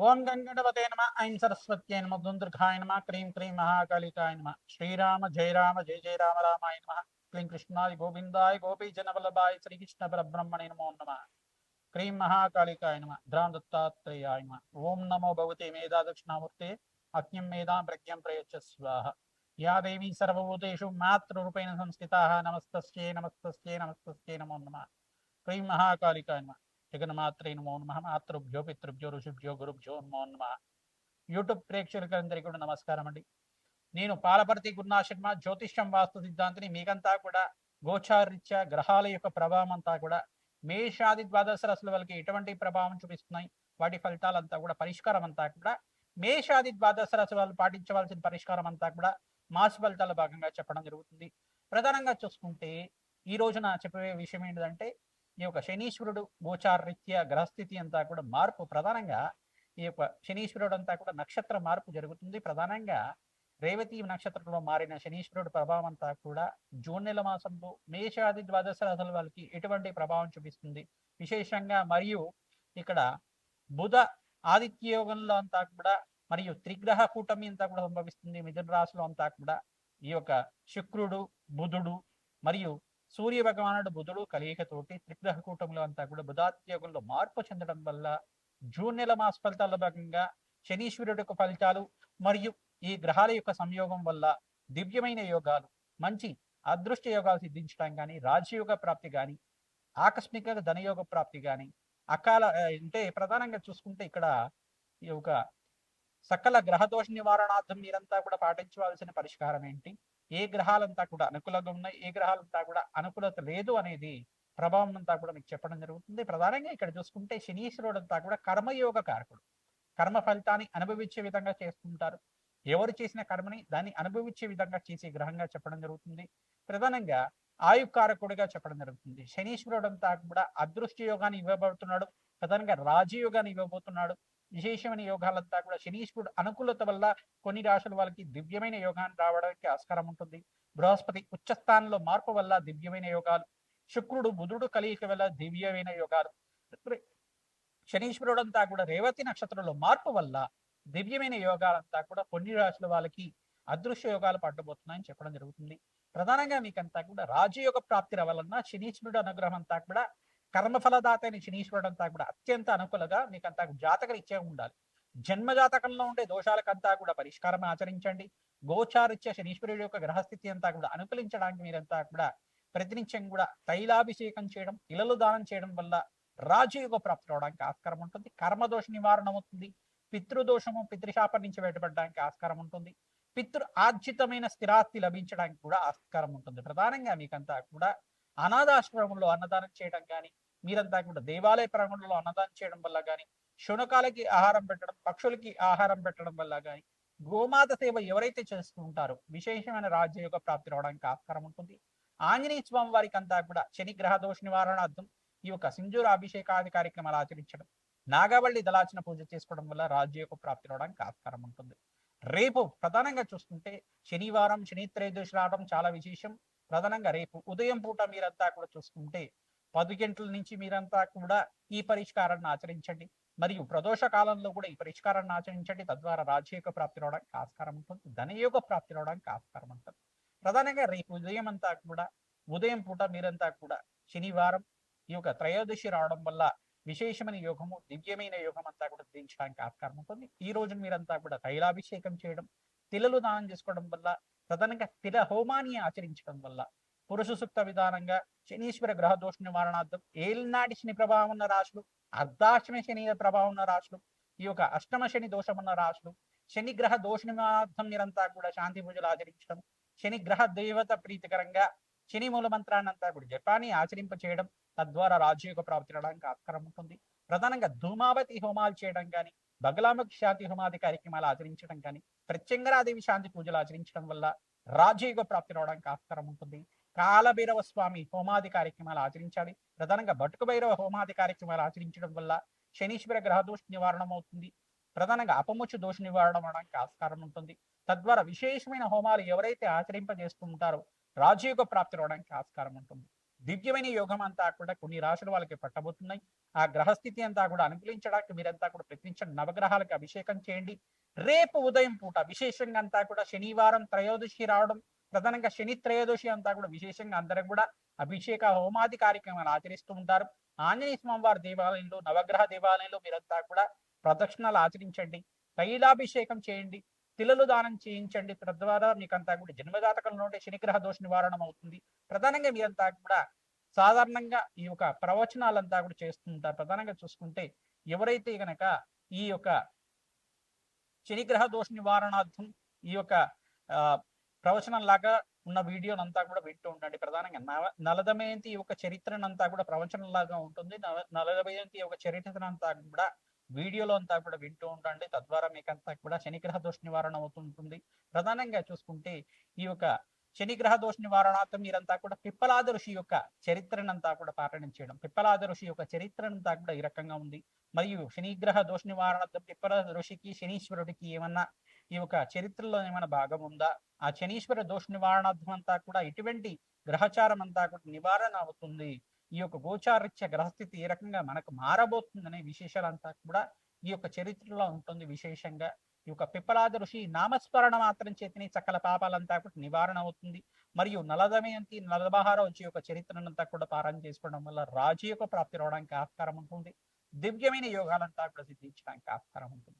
ఓం గంగణపతే నమ ఐం సరస్వత్యై నమ దుందుర్ఘాయ నమ క్రీం క్రీం మహాకాళికాయ నమ శ్రీరామ జయ రామ జయ జయ రామ రామాయ నమ క్లీం కృష్ణాయ గోవిందాయ గోపీజనవల్లభాయ శ్రీకృష్ణ పరబ్రహ్మణే నమో నమ క్రీం మహాకాళికాయ నమ ధ్రాం దత్తాత్రేయాయ నమ ఓం నమో భగవతే మేధా దక్షిణామూర్తే అజ్ఞం మేధాం ప్రజ్ఞం ప్రయచ్చ స్వాహ యా దేవీ సర్వభూతేషు మాతృరూపేణ సంస్థితాః నమస్తస్యై నమస్తస్యై నమస్తస్యై నమో నమ క్రీం మహాకాళికాయ నమ జగన్మాత్రే నమో నమ మాతృభ్యో పితృభ్యో ఋషిభ్యో గురుభ్యో నమో నమ యూట్యూబ్ ప్రేక్షకులందరికీ కూడా నమస్కారం అండి. నేను పాలపర్తి గురునాథ శర్మ జ్యోతిష్యం వాస్తు సిద్ధాంతిని. మీకంతా కూడా గోచారరీత్యా గ్రహాల యొక్క ప్రభావం అంతా కూడా మేషాది ద్వాదశ రాశుల వాళ్ళకి ఎటువంటి ప్రభావం చూపిస్తున్నాయి, వాటి ఫలితాలంతా కూడా పరిష్కారం అంతా కూడా మేషాది ద్వాదశ రాశి వాళ్ళు పాటించవలసిన పరిష్కారం అంతా కూడా మాస ఫలితాల భాగంగా చెప్పడం జరుగుతుంది. ప్రధానంగా చూసుకుంటే ఈ రోజున చెప్పే విషయం ఏంటంటే ఈ యొక్క శనీశ్వరుడు గోచారరీత్యా గ్రహస్థితి అంతా కూడా మార్పు, ప్రధానంగా ఈ యొక్క శనీశ్వరుడు అంతా కూడా నక్షత్ర మార్పు జరుగుతుంది. ప్రధానంగా రేవతి నక్షత్రంలో మారిన శనీశ్వరుడు ప్రభావం అంతా కూడా జూన్ నెల మాసంలో మేషాది ద్వాదశ రాశుల వాళ్ళకి ఎటువంటి ప్రభావం చూపిస్తుంది విశేషంగా, మరియు ఇక్కడ బుధ ఆదిత్య యోగంలో అంతా కూడా మరియు త్రిగ్రహ కూటమి అంతా కూడా సంభవిస్తుంది. మిథున రాశిలో అంతా కూడా ఈ యొక్క శుక్రుడు బుధుడు మరియు సూర్య భగవానుడు బుధుడు కలియికతోటి త్రిగ్రహ కూటమిలో అంతా కూడా బుధాదిత్య యోగంలో మార్పు చెందడం వల్ల జూన్ నెల మాస ఫలితాల భాగంగా శనీశ్వరుడు యొక్క ఫలితాలు మరియు ఈ గ్రహాల యొక్క సంయోగం వల్ల దివ్యమైన యోగాలు, మంచి అదృష్ట యోగాలు సిద్ధించడం కానీ, రాజయోగ ప్రాప్తి కానీ, ఆకస్మిక ధనయోగ ప్రాప్తి కానీ, అకాల అంటే ప్రధానంగా చూసుకుంటే ఇక్కడ ఈ యొక్క సకల గ్రహదోష నివారణార్థం మీరంతా కూడా పాటించవలసిన పరిష్కారం ఏంటి, ఏ గ్రహాలంతా కూడా అనుకూలంగా ఉన్నాయి, ఏ గ్రహాలంతా కూడా అనుకూలత లేదు అనేది ప్రభావం అంతా కూడా మీకు చెప్పడం జరుగుతుంది. ప్రధానంగా ఇక్కడ చూసుకుంటే శనీశ్వరుడు అంతా కూడా కర్మయోగ కారకుడు. కర్మ ఫలితాన్ని అనుభవించే విధంగా చేస్తుంటారు. ఎవరు చేసిన కర్మని దాన్ని అనుభవించే విధంగా చేసే గ్రహంగా చెప్పడం జరుగుతుంది. ప్రధానంగా ఆయుకారకుడిగా చెప్పడం జరుగుతుంది. శనీశ్వరుడు అంతా కూడా అదృష్ట యోగాన్ని ఇవ్వబడుతున్నాడు. ప్రధానంగా రాజయోగాన్ని ఇవ్వబోతున్నాడు. విశేషమైన యోగాలంతా కూడా శనీశ్వరుడు అనుకూలత వల్ల కొన్ని రాశుల వాళ్ళకి దివ్యమైన యోగాన్ని రావడానికి ఆస్కారం ఉంటుంది. బృహస్పతి ఉచ్చస్థానంలో మార్పు వల్ల దివ్యమైన యోగాలు, శుక్రుడు బుధుడు కలియిక వల్ల దివ్యమైన యోగాలు, శనీశ్వరుడు అంతా కూడా రేవతి నక్షత్రంలో మార్పు వల్ల దివ్యమైన యోగాలంతా కూడా కొన్ని రాశుల వాళ్ళకి అదృశ్య యోగాలు పట్టబోతున్నాయని చెప్పడం జరుగుతుంది. ప్రధానంగా మీకంతా కూడా రాజయోగ ప్రాప్తి రావాలన్నా శనీశ్వరుడు అనుగ్రహం అంతా కూడా కర్మఫలదాత అయిన శనీశ్వరుడు అంతా కూడా అత్యంత అనుకూలంగా మీకంతా జాతక రీత్యా ఉండాలి. జన్మ జాతకంలో ఉండే దోషాలకంతా కూడా పరిష్కారం ఆచరించండి. గోచారిత్య శనీశ్వరుడు యొక్క గ్రహస్థితి అంతా కూడా అనుకూలించడానికి మీరంతా కూడా ప్రతినిత్యం కూడా తైలాభిషేకం చేయడం, ఇలలు దానం చేయడం వల్ల రాజయోగ ప్రాప్తి రావడానికి ఆస్కారం ఉంటుంది. కర్మదోష నివారణ అవుతుంది. పితృదోషము పితృశాపం నుంచి బయటపడడానికి ఆస్కారం ఉంటుంది. పితృ ఆర్జితమైన స్థిరాస్తి లభించడానికి కూడా ఆస్కారం ఉంటుంది. ప్రధానంగా మీకంతా కూడా అనాథాశ్రమంలో అన్నదానం చేయడం కానీ, మీరంతా కూడా దేవాలయ ప్రాంగణంలో అన్నదానం చేయడం వల్ల కానీ, శునకాలకి ఆహారం పెట్టడం, పక్షులకి ఆహారం పెట్టడం వల్ల కానీ, గోమాత సేవ ఎవరైతే చేస్తూ ఉంటారో విశేషమైన రాజ్యయోగ ప్రాప్తి రావడానికి ఆస్కారం ఉంటుంది. ఆంజనేయ స్వామి వారికి అంతా కూడా శని గ్రహ దోష నివారణార్థం ఈ యొక్క సింధూర అభిషేకాది కార్యక్రమాలు ఆచరించడం, నాగవల్లి దళార్చన పూజ చేసుకోవడం వల్ల రాజ్యయోగ ప్రాప్తి రావడానికి ఆస్కారం ఉంటుంది. రేపు ప్రధానంగా చూసుకుంటే శనివారం శని త్రయోదశి రావడం చాలా విశేషం. ప్రధానంగా రేపు ఉదయం పూట మీరంతా కూడా చూసుకుంటే 10 గంటల నుంచి మీరంతా కూడా ఈ పరిష్కారాన్ని ఆచరించండి. మరియు ప్రదోష కాలంలో కూడా ఈ పరిష్కారాన్ని ఆచరించండి. తద్వారా రాజయోగ ప్రాప్తి రావడానికి ఆస్కారం ఉంటుంది. ధనయోగ ప్రాప్తి రావడానికి ఆస్కారం ఉంటుంది. ప్రధానంగా రేపు ఉదయం అంతా కూడా ఉదయం పూట మీరంతా కూడా శనివారం ఈ యొక్క త్రయోదశి రావడం వల్ల విశేషమైన యోగము, దివ్యమైన యోగం అంతా కూడా దించడానికి ఆస్కారం ఉంటుంది. ఈ రోజు మీరంతా కూడా తైలాభిషేకం చేయడం, తిలలు దానం చేసుకోవడం వల్ల, ప్రధానంగా తిల హోమాన్ని ఆచరించడం వల్ల పురుష సూక్త విధానంగా శనీశ్వర గ్రహ దోష నివారణార్థం ఏలినాటి శని ప్రభావం ఉన్న రాశులు, అర్ధాష్టమ శని ప్రభావం ఉన్న రాశులు, ఈ యొక్క అష్టమ శని దోషం ఉన్న రాశులు, శని గ్రహ దోష నివారణార్థం మీరంతా కూడా శాంతి పూజలు ఆచరించడం, శని గ్రహ దేవత ప్రీతికరంగా శని మూల మంత్రాన్ని అంతా కూడా జపాన్ని ఆచరింప చేయడం, తద్వారా రాజయోగ ప్రాప్తి రావడానికి ఆస్కారం ఉంటుంది. ప్రధానంగా ధూమావతి హోమాలు చేయడం కానీ, బగలాముఖి శాంతి హోమాది కార్యక్రమాలు ఆచరించడం కానీ, ప్రత్యంగరాదేవి శాంతి పూజలు ఆచరించడం వల్ల రాజయోగ ప్రాప్తి రావడానికి ఆస్కారం ఉంటుంది. కాలభైరవ స్వామి హోమాది కార్యక్రమాలు ఆచరించాలి. ప్రధానంగా బటుకు భైరవ హోమాది కార్యక్రమాలు ఆచరించడం వల్ల శనీశ్వర గ్రహ దోష నివారణం అవుతుంది. ప్రధానంగా అపముచ్చు దోష నివారణ అవడానికి ఆస్కారం ఉంటుంది. తద్వారా విశేషమైన హోమాలు ఎవరైతే ఆచరింపజేస్తూ ఉంటారో రాజయోగ ప్రాప్తి రావడానికి ఆస్కారం ఉంటుంది. దివ్యమైన యోగం అంతా కూడా కొన్ని రాశుల వాళ్ళకి పట్టబోతున్నాయి. ఆ గ్రహస్థితి అంతా కూడా అనుకూలించడానికి మీరంతా కూడా ప్రయత్నించండి. నవగ్రహాలకు అభిషేకం చేయండి. రేపు ఉదయం పూట విశేషంగా అంతా కూడా శనివారం త్రయోదశి రావడం, ప్రధానంగా శని త్రయోదశి అంతా కూడా విశేషంగా అందరం కూడా అభిషేక హోమాది కార్యక్రమాలు ఆచరిస్తూ ఉంటారు. ఆంజనేయ స్వామివారి దేవాలయంలో, నవగ్రహ దేవాలయంలో మీరంతా కూడా ప్రదక్షిణలు ఆచరించండి. తైలాభిషేకం చేయండి. తిలలు దానం చేయించండి. తద్వారా మీకంతా కూడా జన్మజాతకంలో ఉంటే శనిగ్రహ దోష నివారణం అవుతుంది. ప్రధానంగా మీరంతా కూడా సాధారణంగా ఈ యొక్క ప్రవచనాలంతా కూడా చేస్తుంటారు. ప్రధానంగా చూసుకుంటే ఎవరైతే గనక ఈ యొక్క శనిగ్రహ దోష నివారణార్థం ఈ యొక్క ప్రవచనంలాగా ఉన్న వీడియోనంతా కూడా వింటూ ఉండండి. ప్రధానంగా నలదమయంతి యొక్క చరిత్రనంతా కూడా ప్రవచనంలాగా ఉంటుంది. నలదమయంతి యొక్క చరిత్రనంతా కూడా వీడియోలో అంతా కూడా వింటూ ఉండండి. తద్వారా మీకంతా కూడా శనిగ్రహ దోష నివారణ అవుతుంటుంది. ప్రధానంగా చూసుకుంటే ఈ యొక్క శనిగ్రహ దోష నివారణార్థం మీరంతా కూడా పిప్పలాద ఋషి యొక్క చరిత్రనంతా కూడా పారాయణం చేయడం. పిప్పలాద ఋషి యొక్క చరిత్రనంతా కూడా ఈ రకంగా ఉంది. మరియు శనిగ్రహ దోష నివారణార్థం పిప్పలాద ఋషికి శనీశ్వరుడికి ఏమన్నా ఈ యొక్క చరిత్రలో ఏమైనా భాగం ఉందా? ఆ శనీశ్వర దోష నివారణార్థం అంతా కూడా ఇటువంటి గ్రహచారం అంతా కూడా నివారణ అవుతుంది. ఈ యొక్క గోచారిత్య గ్రహస్థితి ఏ రకంగా మనకు మారబోతుందనే విశేషాలంతా కూడా ఈ యొక్క చరిత్రలో ఉంటుంది. విశేషంగా ఈ యొక్క పిప్పలాద ఋషి నామస్మరణ మాత్రం చేతిని సకల పాపాలంతా కూడా నివారణ అవుతుంది. మరియు నలదమయంతి నలబహార వచ్చి యొక్క చరిత్రనంతా కూడా పారాయణ చేసుకోవడం వల్ల రాజయోగ ప్రాప్తి రావడానికి ఆస్కారం ఉంటుంది. దివ్యమైన యోగాలంతా కూడా సిద్ధించడానికి ఆస్కారం ఉంటుంది.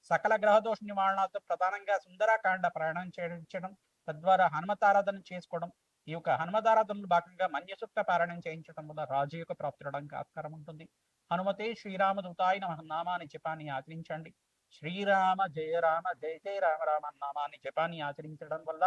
సకల గ్రహదోష నివారణతో ప్రధానంగా సుందరాకాండ ప్రయాణం చేయించడం, తద్వారా హనుమతారాధన చేసుకోవడం, ఈ యొక్క హనుమతారాధనలో భాగంగా మన్యసూక్త పారాయణం చేయించడం వల్ల రాజయోగ ప్రాప్తి రావడానికి ఆస్కారం ఉంటుంది. హనుమతే శ్రీరామదూతాయ నమః నామాన్ని జపాన్ని ఆచరించండి. శ్రీరామ జయ రామ జయ జయ రామ రామ నామాన్ని జపాన్ని ఆచరించడం వల్ల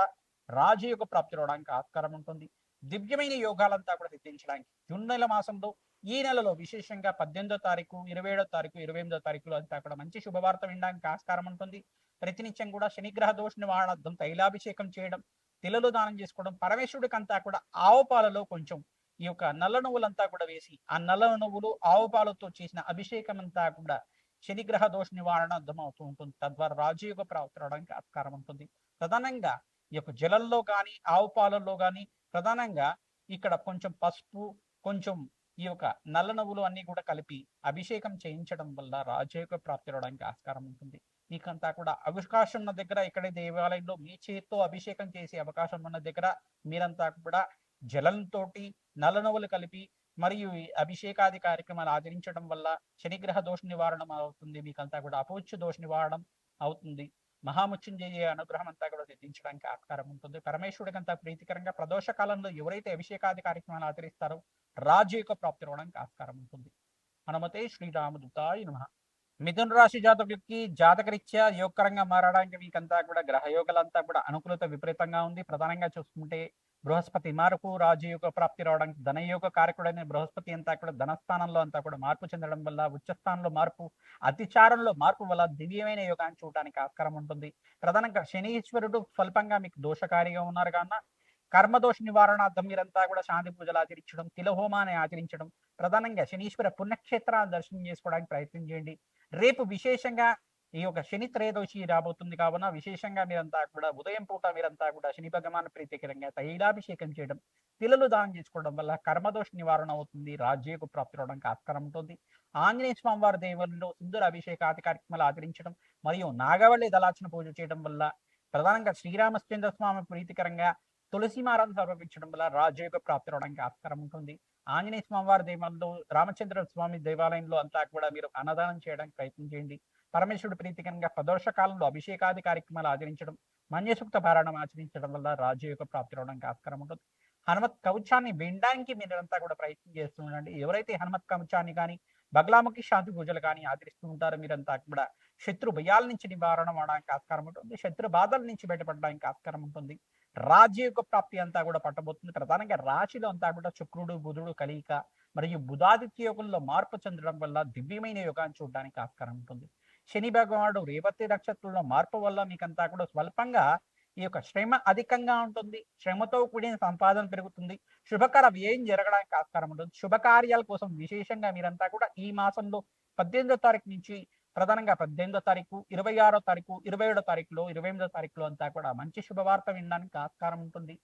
రాజయోగ ప్రాప్తి రావడానికి ఆస్కారం ఉంటుంది. దివ్యమైన యోగాలంతా కూడా సిద్ధించడానికి జూన్ నెల మాసంలో ఈ నెలలో విశేషంగా 18వ తారీఖు, 27వ తారీఖు, 28వ తారీఖులో అంతా కూడా మంచి శుభవార్త వినడానికి ఆస్కారం ఉంటుంది. ప్రతినిత్యం కూడా శనిగ్రహ దోష నివారణార్థం తైలాభిషేకం చేయడం, తిలలు దానం చేసుకోవడం, పరమేశ్వరుడికి అంతా కూడా ఆవు పాలలో కొంచెం ఈ యొక్క నల్ల నువ్వులంతా కూడా వేసి ఆ నల్ల నువ్వులు ఆవు పాలతో చేసిన అభిషేకం అంతా కూడా శనిగ్రహ దోష నివారణ అర్థం అవుతూ ఉంటుంది. తద్వారా రాజయోగ ప్రాప్తి రావడానికి ఆస్కారం ఉంటుంది. ప్రధానంగా ఈ యొక్క జలంలో కానీ ఆవు పాలల్లో కానీ ప్రధానంగా ఇక్కడ కొంచెం పసుపు, కొంచెం ఈ యొక్క నల్ల నువ్వులు అన్ని కూడా కలిపి అభిషేకం చేయించడం వల్ల రాజయోగ ప్రాప్తి రావడానికి ఆస్కారం ఉంటుంది. మీకంతా కూడా అవకాశం ఉన్న దగ్గర ఇక్కడ దేవాలయంలో మీ చేతితో అభిషేకం చేసే అవకాశం ఉన్న దగ్గర మీరంతా కూడా జలంతో నల్ల నువ్వులు కలిపి మరియు అభిషేకాది కార్యక్రమాలు ఆచరించడం వల్ల శనిగ్రహ దోష నివారణ అవుతుంది. మీకంతా కూడా అపౌచ్య దోష నివారణ అవుతుంది. మహాముత్యుంజయ అనుగ్రహం అంతా కూడా సిద్ధించడానికి ఆస్కారం ఉంటుంది. పరమేశ్వరుడికి అంతా ప్రీతికరంగా ప్రదోష కాలంలో ఎవరైతే అభిషేకాది కార్యక్రమాలు ఆచరిస్తారో రాజయోగ ప్రాప్తి రావడానికి ఆస్కారం ఉంటుంది. హనుమతే శ్రీరామదూతాయ నమః. మిథున రాశి జాతకులకి జాతకరీత్యా యోగకరంగా మారడానికి మీకంతా కూడా గ్రహయోగాలంతా కూడా అనుకూలత విపరీతంగా ఉంది. ప్రధానంగా చూసుకుంటే బృహస్పతి మార్పు రాజయోగ ప్రాప్తి రావడానికి, ధనయోగ కారకుడైన బృహస్పతి అంతా కూడా ధనస్థానంలో అంతా కూడా మార్పు చెందడం వల్ల, ఉచ్చస్థానంలో మార్పు, అతిచారంలో మార్పు వల్ల దివ్యమైన యోగాన్ని చూడడానికి ఆస్కారం ఉంటుంది. ప్రధానంగా శనీశ్వరుడు స్వల్పంగా మీకు దోషకారిగా ఉన్నారు కావున కర్మదోష నివారణార్థం మీరంతా కూడా శాంతి పూజలు ఆచరించడం, తిలహోమాన్ని ఆచరించడం, ప్రధానంగా శనీశ్వర పుణ్యక్షేత్రాలను దర్శనం చేసుకోవడానికి ప్రయత్నం చేయండి. రేపు విశేషంగా ఈ యొక్క శని త్రయోదశి రాబోతుంది కావున విశేషంగా మీరంతా కూడా ఉదయం పూట మీరంతా కూడా శని భగవాన్ ప్రీతికరంగా తైలాభిషేకం చేయడం, తిలలు దానం చేసుకోవడం వల్ల కర్మదోష నివారణ అవుతుంది. రాజ్యోగ ప్రాప్తి రావడానికి ఆస్కారం ఉంటుంది. ఆంజనేయ స్వామి వారి దేవాలయంలో సుందర అభిషేకాది కార్యక్రమాలు ఆచరించడం మరియు నాగవల్లి దళార్చన పూజ చేయడం వల్ల, ప్రధానంగా శ్రీరామచంద్ర స్వామి ప్రీతికరంగా తులసిమాలను సమర్పించడం వల్ల రాజయోగ ప్రాప్తి రావడానికి ఆస్కారం ఉంటుంది. ఆంజనేయ స్వామి వారి దేవాలయంలో, రామచంద్ర స్వామి దేవాలయంలో అంతా కూడా మీరు అన్నదానం చేయడానికి ప్రయత్నం చేయండి. పరమేశ్వరుడు ప్రీతికరంగా ప్రదోష కాలంలో అభిషేకాది కార్యక్రమాలు ఆచరించడం, మన్యసూక్త పారాయణం ఆచరించడం వల్ల రాజయోగ ప్రాప్తి రావడానికి ఆస్కారం ఉంటుంది. హనుమత్ కవచాన్ని వినడానికి మీరంతా కూడా ప్రయత్నం చేస్తూ ఉండండి. ఎవరైతే హనుమత్ కవచాన్ని కానీ బగలాముఖి శాంతి పూజలు కానీ ఆచరిస్తూ ఉంటారో మీరంతా కూడా శత్రు భయాల నుంచి నివారణ అవడానికి ఆస్కారం ఉంటుంది. శత్రు బాధల నుంచి బయటపడడానికి ఆస్కారం ఉంటుంది. రాజయోగ ప్రాప్తి అంతా కూడా పట్టబోతుంది. ప్రధానంగా రాశిలో అంతా కూడా శుక్రుడు బుధుడు కలయిక మరియు బుధాదిత్య యోగంలో మార్పు చెందడం వల్ల దివ్యమైన యోగాన్ని చూడడానికి ఆస్కారం ఉంటుంది. శని భగవానుడు రేవతి నక్షత్రంలో మార్పు వల్ల మీకంతా కూడా స్వల్పంగా ఈ యొక్క శ్రమ అధికంగా ఉంటుంది. శ్రమతో కూడిన సంపాదన పెరుగుతుంది. శుభకర వ్యయం జరగడానికి ఆస్కారం ఉంటుంది. శుభకార్యాల కోసం విశేషంగా మీరంతా కూడా ఈ మాసంలో 18వ తారీఖు నుంచి ప్రధానంగా 18వ తారీఖు, 26వ తారీఖు, 27వ తారీఖులో, 28వ తారీఖులో అంతా కూడా మంచి శుభవార్త వినడానికి ఆస్కారం ఉంటుంది.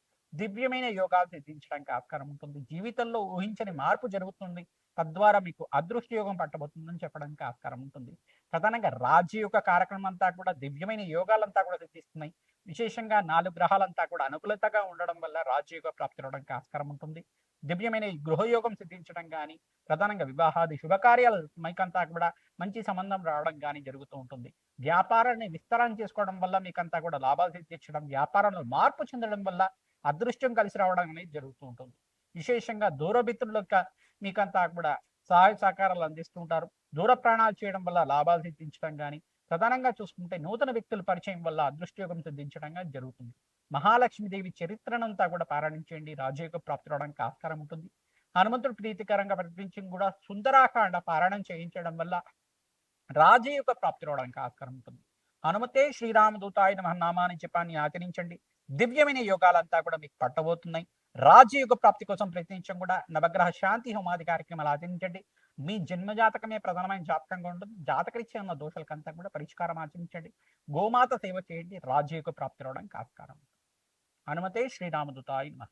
దివ్యమైన యోగాలు సిద్ధించడానికి ఆస్కారం ఉంటుంది. జీవితంలో ఊహించని మార్పు జరుగుతుంది. తద్వారా మీకు అదృష్ట యోగం పట్టబోతుందని చెప్పడానికి ఆస్కారం ఉంటుంది. ప్రధానంగా రాజయోగ కార్యక్రమం అంతా కూడా దివ్యమైన యోగాలంతా కూడా సిద్ధిస్తున్నాయి. విశేషంగా 4 గ్రహాలంతా కూడా అనుకూలతగా ఉండడం వల్ల రాజయోగ ప్రాప్తి అవ్వడానికి ఆస్కారం ఉంటుంది. దివ్యమైన ఈ గృహయోగం సిద్ధించడం గాని, ప్రధానంగా వివాహాది శుభకార్యాలు మీకంతా కూడా మంచి సంబంధం రావడం గాని జరుగుతూ ఉంటుంది. వ్యాపారాన్ని విస్తరణ చేసుకోవడం వల్ల మీకంతా కూడా లాభాలు సిద్ధించడం, వ్యాపారంలో మార్పు చెందడం వల్ల అదృష్టం కలిసి రావడం అనేది జరుగుతూ ఉంటుంది. విశేషంగా దూరమిత్రులకు మీకంతా కూడా సహాయ సహకారాలు అందిస్తూ ఉంటారు. దూర ప్రయాణాలు చేయడం వల్ల లాభాలు సిద్ధించడం గాని, ప్రధానంగా చూసుకుంటే నూతన వ్యక్తుల పరిచయం వల్ల అదృష్టయోగం సిద్ధించడం గాని జరుగుతుంది. మహాలక్ష్మీదేవి చరిత్రనంతా కూడా పారాయణించండి. రాజయోగ ప్రాప్తి రావడానికి ఆస్కారం ఉంటుంది. హనుమంతుడు ప్రీతికరంగా ప్రకటించి కూడా సుందరాకాండ పారాయణం చేయించడం వల్ల రాజయోగ ప్రాప్తి రావడానికి ఆస్కారం ఉంటుంది. హనుమతే శ్రీరామదూతాయ నమః నామాన్ని జపాన్ని ఆచరించండి. దివ్యమైన యోగాలంతా కూడా మీకు పట్టబోతున్నాయి. రాజయోగ ప్రాప్తి కోసం ప్రయత్నించడం కూడా నవగ్రహ శాంతి హోమాది కార్యక్రమాలు ఆచరించండి. మీ జన్మ జాతకమే ప్రధానమైన జాతకంగా ఉంటుంది. జాతకరీత్యా ఉన్న దోషాలకంతా కూడా పరిష్కారం ఆచరించండి. గోమాత సేవ చేయండి. రాజయోగ ప్రాప్తి రావడానికి ఆస్కారం. హనుమతే శ్రీరామదూతాయ నమః.